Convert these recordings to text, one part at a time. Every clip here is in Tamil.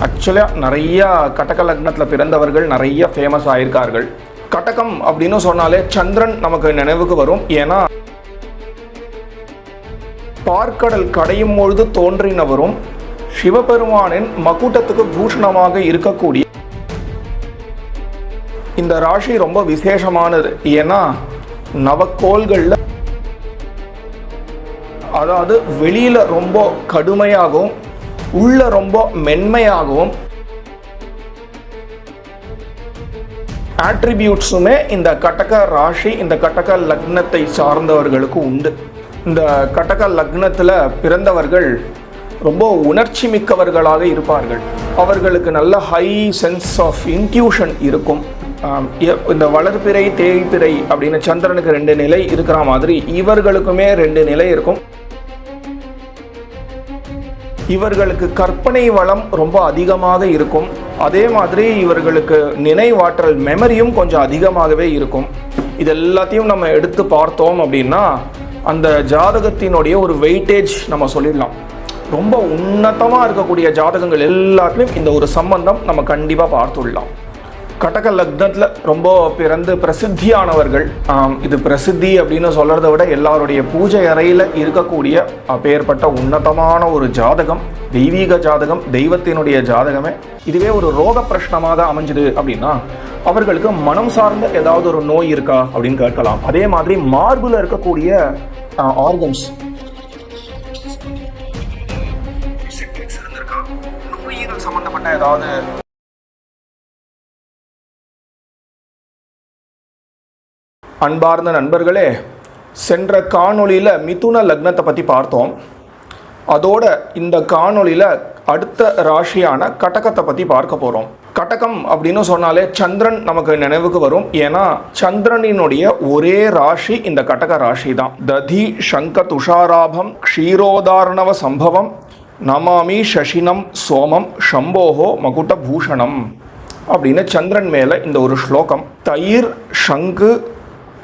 ஆக்சுவலாக நிறைய கடக லக்னத்தில் பிறந்தவர்கள் நிறைய ஃபேமஸ் ஆயிருக்கார்கள். கடகம் அப்படின்னு சொன்னாலே சந்திரன் நமக்கு நினைவுக்கு வரும். ஏன்னா பார்க்கடல் கடையும் பொழுது தோன்றினவரும் சிவபெருமானின் மகுடத்துக்கு பூஷணமாக இருக்கக்கூடிய இந்த ராசி ரொம்ப விசேஷமானது. ஏன்னா நவக்கோள்களில் அதாவது வெளியில ரொம்ப கடுமையாகவும் உள்ள ரொம்ப மென்மையாகவும் ஆட்ரிபியூட்ஸுமே இந்த கடக ராசி இந்த கடக லக்னத்தை சார்ந்தவர்களுக்கு உண்டு. இந்த கடக லக்னத்தில் பிறந்தவர்கள் ரொம்ப உணர்ச்சி மிக்கவர்களாக இருப்பார்கள். அவர்களுக்கு நல்ல ஹை சென்ஸ் ஆஃப் இன்ட்யூஷன் இருக்கும். இந்த வளர்பிறை தேய்பிறை அப்படின்னு சந்திரனுக்கு 2 நிலை இருக்கிற மாதிரி இவர்களுக்குமே 2 நிலை இருக்கும். இவர்களுக்கு கற்பனை வளம் ரொம்ப அதிகமாக இருக்கும். அதே மாதிரி இவர்களுக்கு நினைவாற்றல் மெமரியும் கொஞ்சம் அதிகமாகவே இருக்கும். இது எல்லாத்தையும் நம்ம எடுத்து பார்த்தோம் அப்படின்னா அந்த ஜாதகத்தினுடைய ஒரு வெயிட்டேஜ் நம்ம சொல்லிடலாம். ரொம்ப உன்னதமாக இருக்கக்கூடிய ஜாதகங்கள் எல்லாத்துலேயும் இந்த ஒரு சம்பந்தம் நம்ம கண்டிப்பாக பார்த்துடலாம். கடக லக்னத்தில் ரொம்ப பிறந்து பிரசித்தியானவர்கள். இது பிரசித்தி அப்படின்னு சொல்கிறத விட எல்லாருடைய பூஜை அறையில் இருக்கக்கூடிய அப்பேற்பட்ட உன்னதமான ஒரு ஜாதகம், தெய்வீக ஜாதகம், தெய்வத்தினுடைய ஜாதகமே. இதுவே ஒரு ரோக பிரஷ்னமாக அமைஞ்சுது அப்படின்னா அவர்களுக்கு மனம் சார்ந்த ஏதாவது ஒரு நோய் இருக்கா அப்படின்னு கேட்கலாம். அதே மாதிரி மார்பில் இருக்கக்கூடிய ஆர்கன்ஸ் நோய்கள் சம்பந்தப்பட்ட ஏதாவது. அன்பார்ந்த நண்பர்களே, சென்ற காணொளியில் மிதுன லக்னத்தை பற்றி பார்த்தோம். அதோட இந்த காணொளியில் அடுத்த ராசியான கடகத்தை பற்றி பார்க்க போகிறோம். கடகம் அப்படின்னு சொன்னாலே சந்திரன் நமக்கு நினைவுக்கு வரும். ஏன்னா சந்திரனினுடைய ஒரே ராசி இந்த கடக ராசி தான். ததி சங்க துஷாராபம் க்ஷீரோதாரணவ சம்பவம் நமாமி சசினம் சோமம் சம்போஹோ மகுட பூஷணம் அப்படின்னு சந்திரன் மேலே இந்த ஒரு ஸ்லோகம். தயிர் சங்கு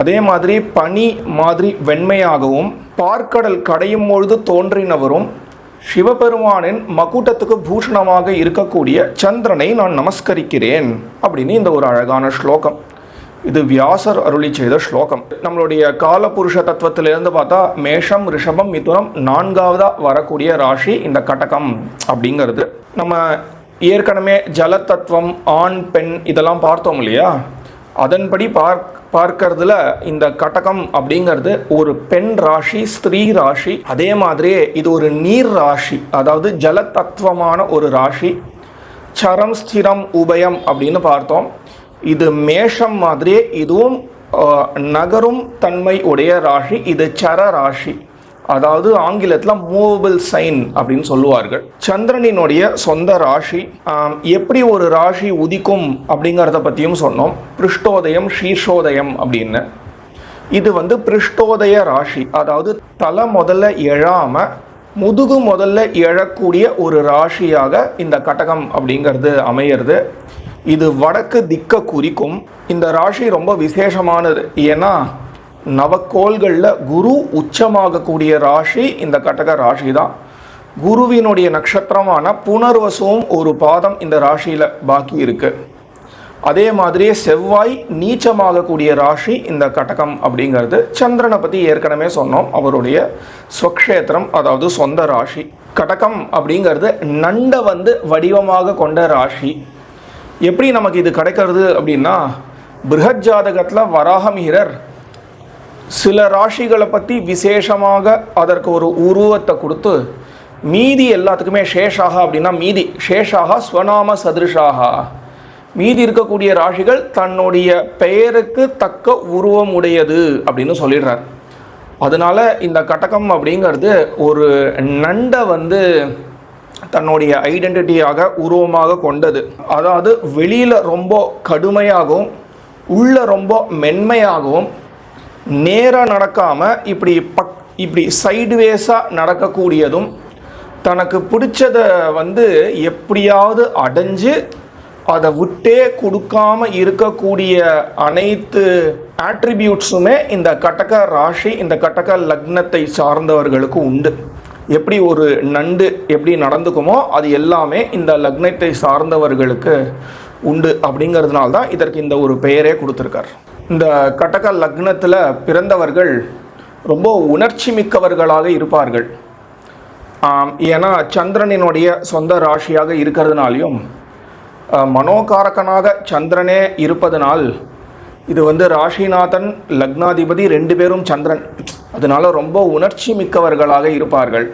அதே மாதிரி பனி மாதிரி வெண்மையாகவும் பார்க்கடல் கடையும் பொழுது தோன்றினவரும் சிவபெருமானின் மகுடத்துக்கு பூஷணமாக இருக்கக்கூடிய சந்திரனை நான் நமஸ்கரிக்கிறேன் அப்படின்னு இந்த ஒரு அழகான ஸ்லோகம். இது வியாசர் அருளி செய்த ஸ்லோகம். நம்மளுடைய காலபுருஷ தத்துவத்திலிருந்து பார்த்தா மேஷம் ரிஷபம் மிதுனம் 4ஆவதாக வரக்கூடிய ராசி இந்த கடகம் அப்படிங்கிறது. நம்ம ஏற்கனவே ஜல தத்துவம் ஆண் பெண் இதெல்லாம் பார்த்தோம் இல்லையா? அதன்படி பார்க்கறதுல இந்த கடகம் அப்படிங்கிறது ஒரு பெண் ராசி, ஸ்திரீ ராசி. அதே மாதிரியே இது ஒரு நீர் ராசி, அதாவது ஜல தத்துவமான ஒரு ராசி. சரம் ஸ்திரம் உபயம் அப்படின்னு பார்த்தோம். இது மேஷம் மாதிரியே இதுவும் நகரும் தன்மை உடைய ராசி. இது சர ராசி, அதாவது ஆங்கிலத்தில் மூவபிள் சைன் அப்படின்னு சொல்லுவார்கள். சந்திரனினுடைய சொந்த ராசி. எப்படி ஒரு ராசி உதிக்கும் அப்படிங்கிறத பற்றியும் சொன்னோம். பிருஷ்டோதயம் ஷீர்ஷோதயம் அப்படின்னு. இது பிருஷ்டோதய ராசி, அதாவது தலை முதல்ல எழாம முதுகு முதல்ல எழக்கூடிய ஒரு ராசியாக இந்த கடகம் அப்படிங்கிறது அமையிறது. இது வடக்கு திக்க குறிக்கும். இந்த ராசி ரொம்ப விசேஷமானது. ஏன்னா நவக்கோள்களில் குரு உச்சமாகக்கூடிய ராசி இந்த கடக ராசி தான். குருவினுடைய நட்சத்திரமான புனர்வசுவும் ஒரு பாதம் இந்த ராசியில் பாக்கி இருக்கு. அதே மாதிரியே செவ்வாய் நீச்சமாகக்கூடிய ராசி இந்த கடகம் அப்படிங்கிறது. சந்திரனை பற்றி ஏற்கனவே சொன்னோம், அவருடைய ஸ்வக்ஷேத்திரம், அதாவது சொந்த ராசி. கடகம் அப்படிங்கிறது நண்டை வடிவமாக கொண்ட ராசி. எப்படி நமக்கு இது கிடைக்கிறது அப்படின்னா, பிருஹத் ஜாதகத்தில் வராகமிஹிரர் சில ராசிகளை பற்றி விசேஷமாக அதற்கு ஒரு உருவத்தை கொடுத்து மீதி எல்லாத்துக்குமே ஷேஷாக அப்படின்னா மீதி ஷேஷாக ஸ்வநாம சதிருஷாக மீதி இருக்கக்கூடிய ராசிகள் தன்னுடைய பெயருக்கு தக்க உருவம் உடையது அப்படின்னு சொல்லிடுறார். அதனால இந்த கடகம் அப்படிங்கிறது ஒரு நண்டை தன்னுடைய ஐடென்டிட்டியாக உருவமாக கொண்டது. அதாவது வெளியில் ரொம்ப கடுமையாகவும் உள்ள ரொம்ப மென்மையாகவும் நேராக நடக்காமல் இப்படி சைடுவேஸாக நடக்கக்கூடியதும் தனக்கு பிடிச்சதை எப்படியாவது அடைஞ்சு அதை விட்டே கொடுக்காம இருக்கக்கூடிய அனைத்து ஆட்ரிபியூட்ஸுமே இந்த கடக ராசி இந்த கடக லக்னத்தை சார்ந்தவர்களுக்கு உண்டு. எப்படி ஒரு நண்டு எப்படி நடந்துக்குமோ அது எல்லாமே இந்த லக்னத்தை சார்ந்தவர்களுக்கு உண்டு. அப்படிங்கிறதுனால தான் இதற்கு இந்த ஒரு பெயரே கொடுத்துருக்கார். இந்த கடக லக்னத்தில் பிறந்தவர்கள் ரொம்ப உணர்ச்சி மிக்கவர்களாக இருப்பார்கள். ஏன்னா சந்திரனினுடைய சொந்த ராசியாக இருக்கிறதுனாலையும் மனோகாரகனாக சந்திரனே இருப்பதனால் இது வந்து ராசிநாதன் லக்னாதிபதி 2 பேரும் சந்திரன், அதனால ரொம்ப உணர்ச்சி மிக்கவர்களாக இருப்பார்கள்.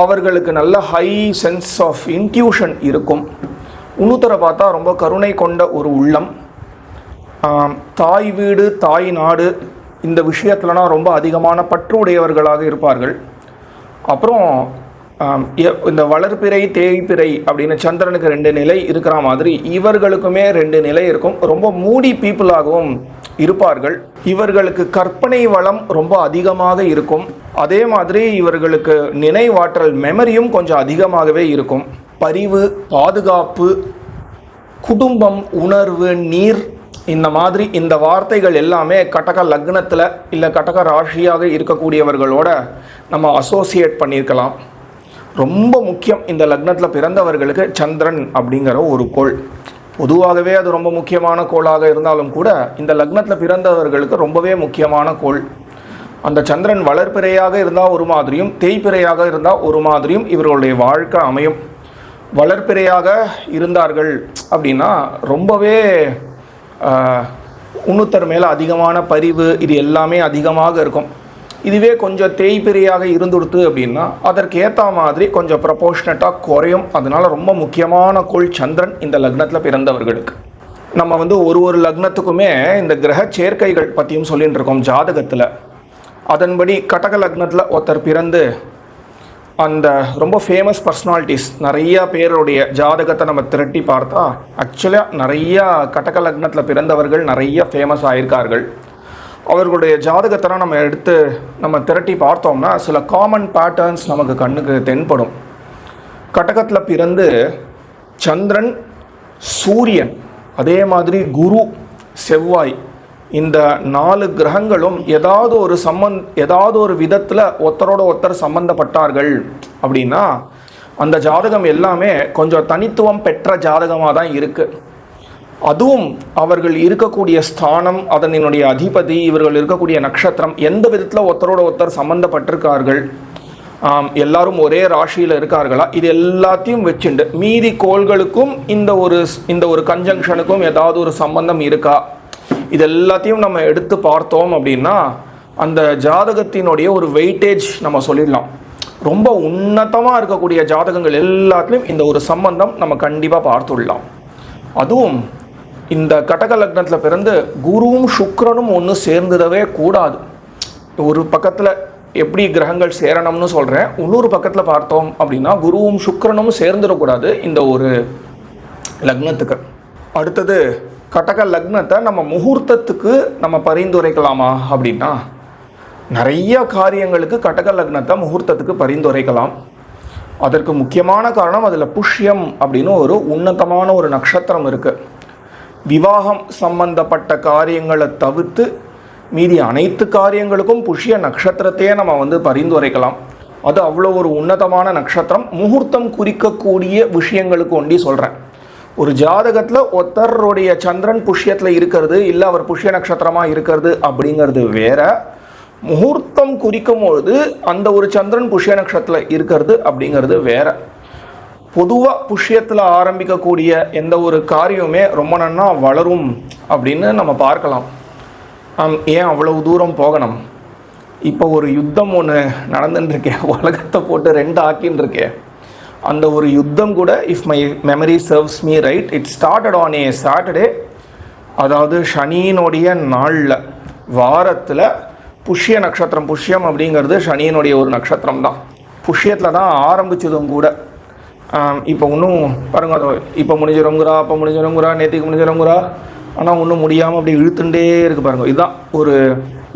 அவர்களுக்கு நல்ல ஹை சென்ஸ் ஆஃப் இன்ட்யூஷன் இருக்கும். இன்னொருத்தரை பார்த்தா ரொம்ப கருணை கொண்ட ஒரு உள்ளம். தாய் வீடு தாய் நாடு இந்த விஷயத்துலனா ரொம்ப அதிகமான பற்று உடையவர்களாக இருப்பார்கள். அப்புறம் இந்த வளர்பிறை தேய்பிறை அப்படின்னு சந்திரனுக்கு 2 நிலை இருக்கிற மாதிரி இவர்களுக்குமே 2 நிலை இருக்கும். ரொம்ப மூடி பீப்புளாகவும் இருப்பார்கள். இவர்களுக்கு கற்பனை வளம் ரொம்ப அதிகமாக இருக்கும். அதே மாதிரி இவர்களுக்கு நினைவாற்றல் மெமரியும் கொஞ்சம் அதிகமாகவே இருக்கும். பரிவு, பாதுகாப்பு, குடும்பம், உணர்வு, நீர் இந்த மாதிரி இந்த வார்த்தைகள் எல்லாமே கடக லக்னத்தில் இல்லை கடக ராசியாக இருக்கக்கூடியவர்களோட நம்ம அசோசியேட் பண்ணியிருக்கலாம். ரொம்ப முக்கியம் இந்த லக்னத்தில் பிறந்தவர்களுக்கு சந்திரன் அப்படிங்கிற ஒரு கோள். பொதுவாகவே அது ரொம்ப முக்கியமான கோளாக இருந்தாலும் கூட இந்த லக்னத்தில் பிறந்தவர்களுக்கு ரொம்பவே முக்கியமான கோள். அந்த சந்திரன் வளர்பிறையாக இருந்தால் ஒரு மாதிரியும் தேய்பிறையாக இருந்தால் ஒரு மாதிரியும் இவர்களுடைய வாழ்க்கை அமையும். வளர்பிறையாக இருந்தார்கள் அப்படின்னா ரொம்பவே உன்னுத்தர் மேலே அதிகமான பரிவு இது எல்லாமே அதிகமாக இருக்கும். இதுவே கொஞ்சம் தேய்பிறையாக இருந்துடுத்து அப்படின்னா அதற்கு ஏற்ற மாதிரி கொஞ்சம் ப்ரப்போர்ஷனட்டாக குறையும். அதனால் ரொம்ப முக்கியமான கோள் சந்திரன் இந்த லக்னத்தில் பிறந்தவர்களுக்கு. நம்ம வந்து ஒரு லக்னத்துக்குமே இந்த கிரக சேர்க்கைகள் பற்றியும் சொல்லிட்டு இருக்கோம் ஜாதகத்தில். அதன்படி கடக லக்னத்தில் ஒருத்தர் பிறந்து அந்த ரொம்ப ஃபேமஸ் பர்சனாலிட்டிஸ் நிறையா பேருடைய ஜாதகத்தை நம்ம திரட்டி பார்த்தா ஆக்சுவலாக நிறையா கடக லக்னத்தில் பிறந்தவர்கள் நிறைய ஃபேமஸ் ஆகியிருக்கார்கள். அவர்களுடைய ஜாதகத்தெல்லாம் நம்ம எடுத்து நம்ம திரட்டி பார்த்தோம்னா சில காமன் பேட்டர்ன்ஸ் நமக்கு கண்ணுக்கு தென்படும். கடகத்தில் பிறந்து சந்திரன், சூரியன், அதே மாதிரி குரு, செவ்வாய் இந்த 4 கிரகங்களும் ஏதாவது ஒரு விதத்தில் ஒருத்தரோட ஒருத்தர் சம்பந்தப்பட்டார்கள் அப்படின்னா அந்த ஜாதகம் எல்லாமே கொஞ்சம் தனித்துவம் பெற்ற ஜாதகமாக தான் இருக்குது. அதுவும் அவர்கள் இருக்கக்கூடிய ஸ்தானம், அதனுடைய அதிபதி, இவர்கள் இருக்கக்கூடிய நட்சத்திரம் எந்த விதத்தில் ஒருத்தரோட ஒருத்தர் சம்பந்தப்பட்டிருக்கார்கள், எல்லாரும் ஒரே ராசியில் இருக்கார்களா, இது எல்லாத்தையும் வச்சுண்டு மீதி கோள்களுக்கும் இந்த ஒரு கன்ஜங்ஷனுக்கும் ஏதாவது ஒரு சம்பந்தம் இருக்கா, இது எல்லாத்தையும் நம்ம எடுத்து பார்த்தோம் அப்படின்னா அந்த ஜாதகத்தினுடைய ஒரு வெயிட்டேஜ் நம்ம சொல்லிடலாம். ரொம்ப உன்னதமாக இருக்கக்கூடிய ஜாதகங்கள் எல்லாத்துலேயும் இந்த ஒரு சம்பந்தம் நம்ம கண்டிப்பாக பார்த்துடலாம். அதுவும் இந்த கடக லக்னத்தில் பிறந்து குருவும் சுக்கிரனும் ஒன்று சேர்ந்துடவே கூடாது. ஒரு பக்கத்தில் எப்படி கிரகங்கள் சேரணும்னு சொல்கிறேன், இன்னொரு பக்கத்தில் பார்த்தோம் அப்படின்னா குருவும் சுக்கிரனும் சேர்ந்துடக்கூடாது இந்த ஒரு லக்னத்துக்கு. அடுத்தது கடக லக்னத்தை நம்ம முகூர்த்தத்துக்கு நம்ம பரிந்துரைக்கலாமா அப்படின்னா நிறைய காரியங்களுக்கு கடக லக்னத்தை முகூர்த்தத்துக்கு பரிந்துரைக்கலாம். அதற்கு முக்கியமான காரணம் அதில் புஷ்யம் அப்படின்னு ஒரு உன்னதமான ஒரு நட்சத்திரம் இருக்குது. விவாகம் சம்பந்தப்பட்ட காரியங்களை தவிர்த்து மீதி அனைத்து காரியங்களுக்கும் புஷ்ய நட்சத்திரத்தையே நம்ம பரிந்துரைக்கலாம். அது அவ்வளோ ஒரு உன்னதமான நட்சத்திரம். முகூர்த்தம் குறிக்கக்கூடிய விஷயங்களுக்கு ஒண்டி சொல்கிறேன். ஒரு ஜாதகத்தில் ஒருத்தருடைய சந்திரன் புஷ்யத்தில் இருக்கிறது இல்லை அவர் புஷ்ய நட்சத்திரமாக இருக்கிறது அப்படிங்கிறது வேற. முகூர்த்தம் குறிக்கும் பொழுது அந்த ஒரு சந்திரன் புஷ்ய நட்சத்திரத்தில் இருக்கிறது அப்படிங்கிறது வேற. பொதுவாக புஷ்யத்தில் ஆரம்பிக்கக்கூடிய எந்த ஒரு காரியமே ரொம்ப நன்னா வளரும் அப்படின்னு நம்ம பார்க்கலாம். ஏன் அவ்வளவு தூரம் போகணும்? இப்போ ஒரு யுத்தம் ஒன்று நடந்துட்டுருக்கேன், உலகத்தை போட்டு 2 ஆக்கின்னு இருக்கேன். அந்த ஒரு யுத்தம் கூட if my memory serves me right, it started on a Saturday. அதாவது சனியினுடைய நாளில் வாரத்தில் புஷ்ய நட்சத்திரம், புஷ்யம் அப்படிங்கிறது சனியினுடைய ஒரு நட்சத்திரம் தான். புஷ்யத்தில் தான் ஆரம்பித்ததும் கூட. இப்போ இன்னும் பாருங்க, இப்போ முடிஞ்சிருங்கிறா, அப்போ முடிஞ்சிருங்கிறா, நேற்றுக்கு முடிஞ்சிருங்கிறா, ஆனால் ஒன்றும் முடியாமல் அப்படி இழுத்துட்டே இருக்குது பாருங்கள். இதுதான் ஒரு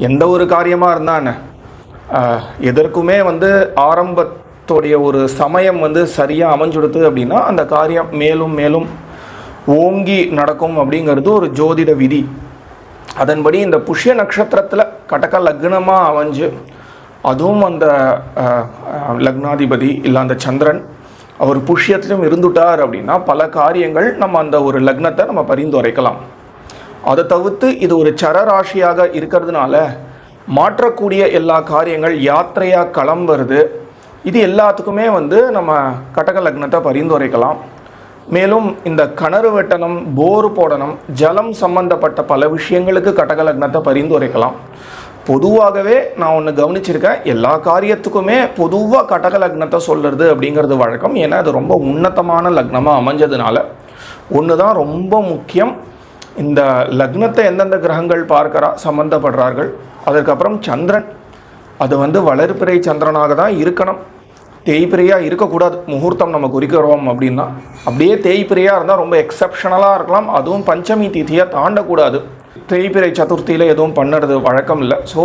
எந்த ஒரு காரியமாக இருந்தால் என்ன, எதற்குமே ஆரம்பத்தோடைய ஒரு சமயம் சரியாக அமைஞ்சுடுத்து அப்படின்னா அந்த காரியம் மேலும் மேலும் ஓங்கி நடக்கும் அப்படிங்கிறது ஒரு ஜோதிட விதி. அதன்படி இந்த புஷ்ய நட்சத்திரத்தில் கடக லக்னமாக அமைஞ்சு அதுவும் அந்த லக்னாதிபதி இல்லை அந்த சந்திரன் அவர் புஷ்யத்திலும் இருந்துட்டார் அப்படின்னா பல காரியங்கள் நம்ம அந்த ஒரு லக்னத்தை நம்ம பரிந்துரைக்கலாம். அதை தவிர்த்து இது ஒரு சரராசியாக இருக்கிறதுனால மாற்றக்கூடிய எல்லா காரியங்கள் யாத்திரையாக கிளம்புறது இது எல்லாத்துக்குமே நம்ம கடக லக்னத்தை பரிந்துரைக்கலாம். மேலும் இந்த கிணறு வெட்டணும், போர் போடணும், ஜலம் சம்பந்தப்பட்ட பல விஷயங்களுக்கு கடக லக்னத்தை பரிந்துரைக்கலாம். பொதுவாகவே நான் ஒன்று கவனிச்சிருக்கேன், எல்லா காரியத்துக்குமே பொதுவாக கடக லக்னத்தை சொல்கிறது அப்படிங்கிறது வழக்கம். ஏன்னா அது ரொம்ப உன்னதமான லக்னமாக அமைஞ்சதுனால ஒன்று தான் ரொம்ப முக்கியம். இந்த லக்னத்தை எந்தெந்த கிரகங்கள் பார்க்கறா சம்மந்தப்படுறார்கள். அதுக்கப்புறம் சந்திரன் அது வளர்பிறை சந்திரனாக தான் இருக்கணும், தேய்பிரையாக இருக்கக்கூடாது. முகூர்த்தம் நம்ம குறிக்கிறோம் அப்படின்னா அப்படியே தேய்பிரையாக இருந்தால் ரொம்ப எக்ஸப்ஷனலாக இருக்கலாம். அதுவும் பஞ்சமி திதியை தாண்டக்கூடாது. தேய்பிரை சதுர்த்தியில் எதுவும் பண்ணுறது வழக்கம் இல்லை. ஸோ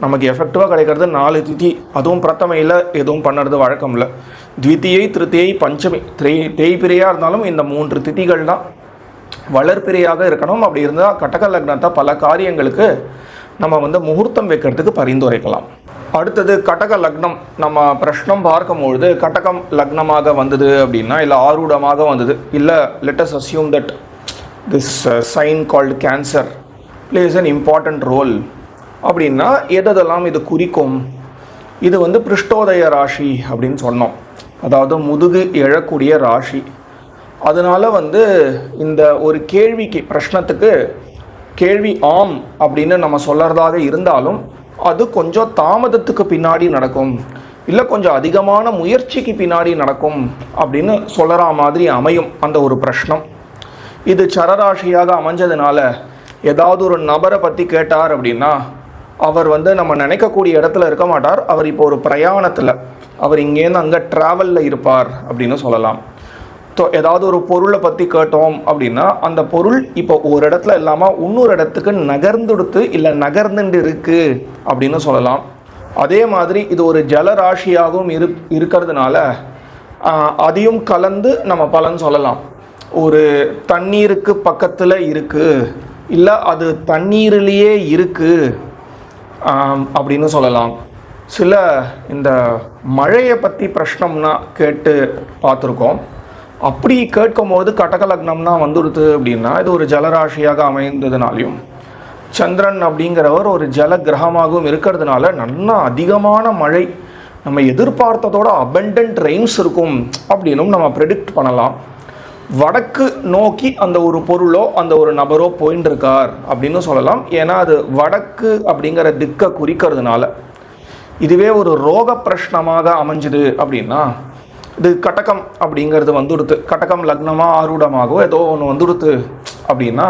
நமக்கு எஃபெக்டிவாக கிடைக்கிறது 4 திதி, அதுவும் பிரதமையில் எதுவும் பண்ணுறது வழக்கம் இல்லை. த்விதியை, திருத்தியை, பஞ்சமி, தேய்பிரையாக இருந்தாலும் இந்த 3 திதிகள் தான் வளர்பிறையாக இருக்கணும். அப்படி இருந்தால் கடக லக்னத்தை பல காரியங்களுக்கு நம்ம முகூர்த்தம் வைக்கிறதுக்கு பரிந்துரைக்கலாம். அடுத்தது கடக லக்னம். நம்ம பிரஷ்னம் பார்க்கும்பொழுது கடகம் லக்னமாக வந்தது அப்படின்னா, இல்லை ஆரூடமாக வந்தது, இல்லை let us assume that this sign called Cancer plays an important role அப்படின்னா எதெல்லாம் இது குறிக்கும்? இது பிருஷ்டோதய ராசி அப்படின்னு சொன்னோம், அதாவது முதுகு எழக்கூடிய ராசி. அதனால் இந்த ஒரு கேள்விக்கு பிரஷ்னத்துக்கு கேள்வி ஆம் அப்படின்னு நம்ம சொல்கிறதாக இருந்தாலும் அது கொஞ்சம் தாமதத்துக்கு பின்னாடி நடக்கும், இல்லை கொஞ்சம் அதிகமான முயற்சிக்கு பின்னாடி நடக்கும் அப்படின்னு சொல்கிற மாதிரி அமையும் அந்த ஒரு பிரஷ்னம். இது சரராசியாக அமைஞ்சதுனால ஏதாவது ஒரு நபரை பற்றி கேட்டார் அப்படின்னா அவர் நம்ம நினைக்கக்கூடிய இடத்துல இருக்க மாட்டார். அவர் இப்போ ஒரு பிரயாணத்தில், அவர் இங்கேருந்து அங்கே ட்ராவலில் இருப்பார் அப்படின்னு சொல்லலாம். ஏதாவது ஒரு பொருளை பற்றி கேட்டோம் அப்படின்னா அந்த பொருள் இப்போ ஒரு இடத்துல இல்லாமல் இன்னொரு இடத்துக்கு நகர்ந்துடுத்து இல்லை நகர்ந்துட்டு இருக்கு அப்படின்னு சொல்லலாம். அதே மாதிரி இது ஒரு ஜலராசியாகவும் இருக்கிறதுனால அதையும் கலந்து நம்ம பலன் சொல்லலாம். ஒரு தண்ணீருக்கு பக்கத்தில் இருக்குது, இல்லை அது தண்ணீரிலேயே இருக்குது அப்படின்னு சொல்லலாம். சில இந்த மழையை பற்றி பிரஷ்னம்னா கேட்டு பார்த்துருக்கோம். அப்படி கேட்கும் போது கடக லக்னம்னா வந்துடுது அப்படின்னா இது ஒரு ஜலராசியாக அமைந்ததுனாலையும் சந்திரன் அப்படிங்கிறவர் ஒரு ஜல கிரகமாகவும் இருக்கிறதுனால நல்லா அதிகமான மழை, நம்ம எதிர்பார்த்ததோட அபண்டன்ட் ரெயின்ஸ் இருக்கும் அப்படின்னும் நம்ம ப்ரெடிக்ட் பண்ணலாம். வடக்கு நோக்கி அந்த ஒரு பொருளோ அந்த ஒரு நபரோ போயின்னு இருக்கார் அப்படின்னு சொல்லலாம். ஏன்னா அது வடக்கு அப்படிங்கிற திக்கை குறிக்கிறதுனால. இதுவே ஒரு ரோக பிரஷ்னமாக அமைஞ்சுது அப்படின்னா இது கடகம் அப்படிங்கிறது வந்துடுத்து, கடகம் லக்னமாக ஆரூடமாகவோ ஏதோ ஒன்று வந்துடுத்து அப்படின்னா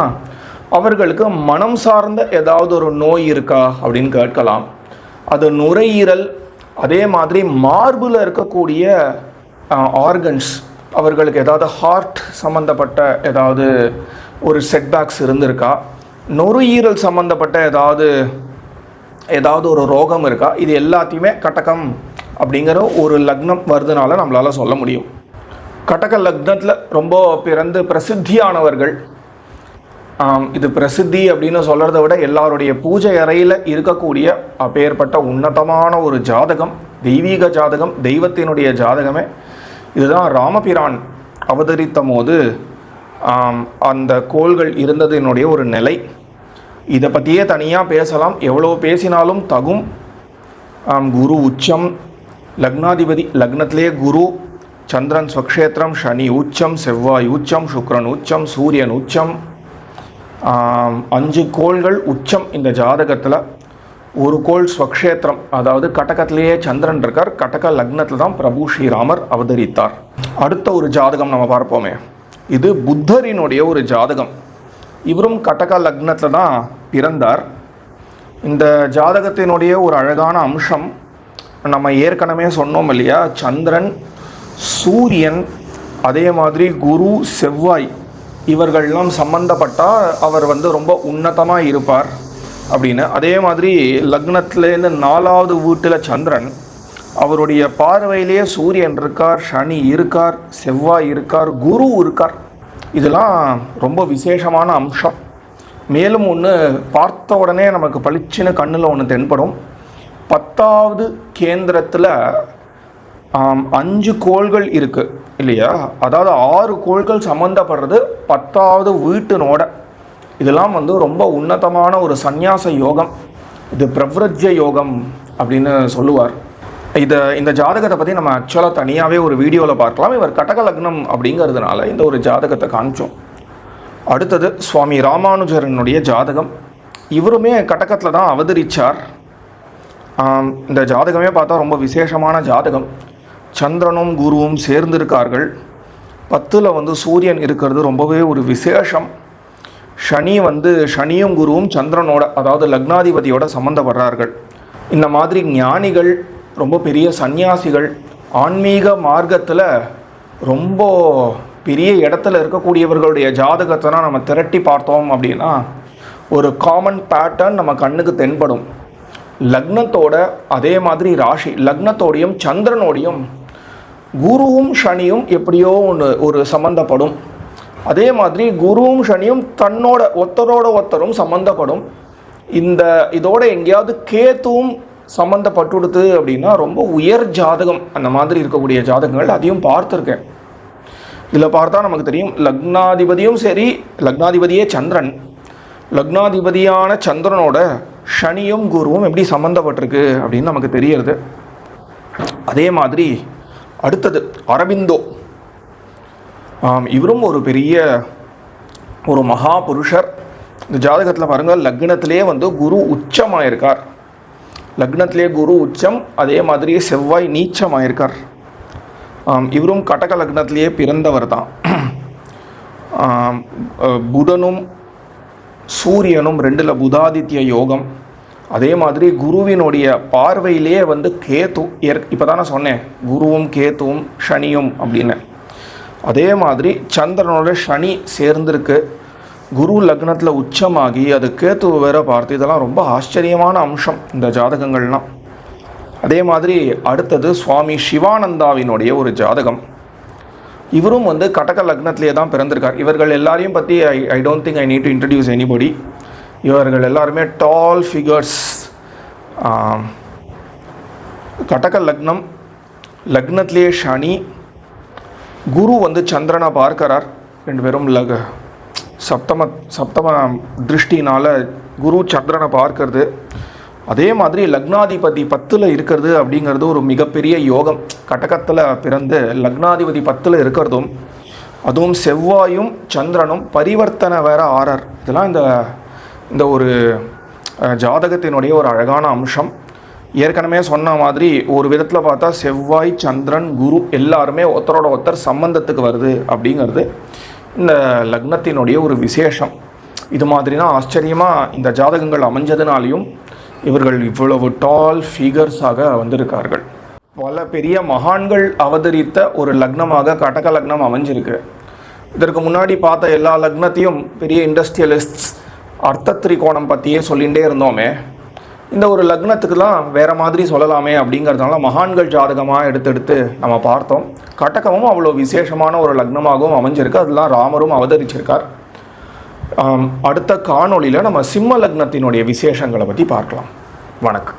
அவர்களுக்கு மனம் சார்ந்த ஏதாவது ஒரு நோய் இருக்கா அப்படின்னு கேட்கலாம். அது நுரையீரல், அதே மாதிரி மார்பில் இருக்கக்கூடிய ஆர்கன்ஸ், அவர்களுக்கு ஏதாவது ஹார்ட் சம்மந்தப்பட்ட ஏதாவது ஒரு செட்பேக்ஸ் இருந்திருக்கா, நுரையீரல் சம்மந்தப்பட்ட ஏதாவது ஒரு ரோகம் இருக்கா, இது எல்லாத்தையுமே கடகம் அப்படிங்கிற ஒரு லக்னம் வருதுனால நம்மளால் சொல்ல முடியும். கடக லக்னத்தில் ரொம்ப பிறந்து பிரசித்தியானவர்கள், இது பிரசித்தி அப்படின்னு சொல்கிறத விட எல்லாருடைய பூஜை அறையில் இருக்கக்கூடிய அப்பேற்பட்ட உன்னதமான ஒரு ஜாதகம், தெய்வீக ஜாதகம், தெய்வத்தினுடைய ஜாதகமே. இதுதான் ராமபிரான் அவதரித்த போது அந்த கோள்கள் இருந்ததினுடைய ஒரு நிலை. இதை பற்றியே தனியாக பேசலாம், எவ்வளோ பேசினாலும் தகும். குரு உச்சம், லக்னாதிபதி லக்னத்திலே குரு, சந்திரன் ஸ்வக்ஷேத்திரம், சனி உச்சம், செவ்வாய் உச்சம், சுக்கிரன் உச்சம், சூரியன் உச்சம், 5 கோள்கள் உச்சம் இந்த ஜாதகத்தில். ஒரு கோள் ஸ்வக்ஷேத்திரம், அதாவது கடகத்திலேயே சந்திரன் இருக்கார். கடக லக்னத்தில் தான் பிரபு ஸ்ரீராமர் அவதரித்தார். அடுத்த ஒரு ஜாதகம் நம்ம பார்ப்போமே, இது புத்தரினுடைய ஒரு ஜாதகம். இவரும் கடக லக்னத்தில் தான் பிறந்தார். இந்த ஜாதகத்தினுடைய ஒரு அழகான அம்சம் நம்ம ஏற்கனவே சொன்னோம் இல்லையா, சந்திரன், சூரியன், அதே மாதிரி குரு, செவ்வாய் இவர்கள்லாம் சம்பந்தப்பட்டால் அவர் ரொம்ப உன்னதமாக இருப்பார் அப்படின்னு. அதே மாதிரி லக்னத்திலேருந்து 4வது வீட்டில் சந்திரன், அவருடைய பார்வையிலேயே சூரியன் இருக்கார், சனி இருக்கார், செவ்வாய் இருக்கார், குரு இருக்கார். இதெல்லாம் ரொம்ப விசேஷமான அம்சம். மேலும் ஒன்று பார்த்த உடனே நமக்கு பளிச்சுன்னு கண்ணில் ஒன்று தென்படும். 10வது கேந்திரத்தில் 5 கோள்கள் இருக்குது இல்லையா? அதாவது 6 கோள்கள் சம்மந்தப்படுறது 10வது வீட்டினோட. இதெல்லாம் ரொம்ப உன்னதமான ஒரு சந்நியாச யோகம். இது பிரவ்ரஜ்ய யோகம் அப்படின்னு சொல்லுவார். இந்த ஜாதகத்தை பற்றி நம்ம ஆக்சுவலாக தனியாகவே ஒரு வீடியோவில் பார்க்கலாம். இவர் கடக லக்னம் அப்படிங்கிறதுனால இந்த ஒரு ஜாதகத்தை காமிச்சோம். அடுத்தது சுவாமி ராமானுஜரனுடைய ஜாதகம். இவருமே கடகத்தில் தான் அவதரித்தார். இந்த ஜாதகமே பார்த்தா ரொம்ப விசேஷமான ஜாதகம். சந்திரனும் குருவும் சேர்ந்திருக்கார்கள். 10ல் சூரியன் இருக்கிறது ரொம்பவே ஒரு விசேஷம். சனியும் குருவும் சந்திரனோட, அதாவது லக்னாதிபதியோட சம்மந்தப்படுறார்கள். இந்த மாதிரி ஞானிகள், ரொம்ப பெரிய சந்நியாசிகள், ஆன்மீக மார்க்கத்தில் ரொம்ப பெரிய இடத்துல இருக்கக்கூடியவர்களுடைய ஜாதகத்தை நம்ம திரட்டி பார்த்தோம் அப்படின்னா ஒரு காமன் பேட்டர்ன் நம்ம கண்ணுக்கு தென்படும். லக்னத்தோட அதே மாதிரி ராசி லக்னத்தோடையும் சந்திரனோடையும் குருவும் சனியும் எப்படியோ ஒரு சம்மந்தப்படும். அதே மாதிரி குருவும் சனியும் தன்னோட ஒருத்தரும் சம்மந்தப்படும். இதோட எங்கேயாவது கேத்துவும் சம்மந்தப்பட்டுடுது அப்படின்னா ரொம்ப உயர் ஜாதகம். அந்த மாதிரி இருக்கக்கூடிய ஜாதகங்கள் அதையும் பார்த்துருக்கேன். இதில் பார்த்தா நமக்கு தெரியும், லக்னாதிபதியும் சரி, லக்னாதிபதியே சந்திரன், லக்னாதிபதியான சந்திரனோட சனியும் குருவும் எப்படி சம்மந்தப்பட்டிருக்கு அப்படின்னு நமக்கு தெரியறது. அதே மாதிரி அடுத்தது அரபிந்தோ. இவரும் ஒரு பெரிய ஒரு மகா புருஷர். இந்த ஜாதகத்தில் பாருங்கள், லக்னத்திலே குரு உச்சமாயிருக்கார். லக்னத்திலே குரு உச்சம், அதே மாதிரி செவ்வாய் நீச்சமாயிருக்கார். இவரும் கடக லக்னத்திலேயே பிறந்தவர் தான். புதனும் சூரியனும் 2ல் புதாதித்ய யோகம். அதே மாதிரி குருவினுடைய பார்வையிலேயே கேத்து, இப்போ தானே சொன்னேன் குருவும் கேத்துவும் சனியும் அப்படின்னு. அதே மாதிரி சந்திரனோட சனி சேர்ந்திருக்கு. குரு லக்னத்தில் உச்சமாகி அது கேத்து வேற பார்த்து, இதெல்லாம் ரொம்ப ஆச்சரியமான அம்சம் இந்த ஜாதகங்கள்லாம். அதே மாதிரி அடுத்தது சுவாமி சிவானந்தாவினுடைய ஒரு ஜாதகம். இவரும் கடக லக்னத்திலே தான் பிறந்திருக்கார். இவர்கள் எல்லாரையும் பற்றி I don't think I need to introduce anybody. இவர்கள் எல்லாருமே டால் ஃபிகர்ஸ். கடக லக்னம், லக்னத்திலே சனி, குரு சந்திரனை பார்க்கிறார். 2 பேரும் சப்தம திருஷ்டினால் குரு சந்திரனை பார்க்கறது. அதே மாதிரி லக்னாதிபதி 10ல் இருக்கிறது அப்படிங்கிறது ஒரு மிகப்பெரிய யோகம். கடகத்தில் பிறந்து லக்னாதிபதி 10ல் இருக்கிறதும், அதுவும் செவ்வாயும் சந்திரனும் பரிவர்த்தனை வேற ஆறார். இதெல்லாம் இந்த ஒரு ஜாதகத்தினுடைய ஒரு அழகான அம்சம். ஏற்கனவே சொன்ன மாதிரி ஒரு விதத்தில் பார்த்தா செவ்வாய் சந்திரன் குரு எல்லாருமே ஒருத்தர் சம்பந்தத்துக்கு வருது அப்படிங்கிறது இந்த லக்னத்தினுடைய ஒரு விசேஷம். இது மாதிரி தான் ஆச்சரியமாக இந்த ஜாதகங்கள் அமைஞ்சதுனாலையும் இவர்கள் இவ்வளவு டால் ஃபிகர்ஸாக வந்திருக்கார்கள். பல பெரிய மகான்கள் அவதரித்த ஒரு லக்னமாக கடக லக்னம் அமைஞ்சிருக்கு. இதற்கு முன்னாடி பார்த்த எல்லா லக்னத்தையும் பெரிய இண்டஸ்ட்ரியலிஸ்ட்ஸ் அர்த்த திரிகோணம் பற்றியே சொல்லிகிட்டே இருந்தோமே, இந்த ஒரு லக்னத்துக்கெல்லாம் வேறு மாதிரி சொல்லலாமே அப்படிங்கிறதுனால மகான்கள் ஜாதகமாக எடுத்து நம்ம பார்த்தோம். கடகமும் அவ்வளோ விசேஷமான ஒரு லக்னமாகவும் அமைஞ்சிருக்கு. அதெல்லாம் ராமரும் அவதரிச்சிருக்கார். அடுத்த காணொளியில் நம்ம சிம்ம லக்னத்தினுடைய விசேஷங்களை பற்றி பார்க்கலாம். வணக்கம்.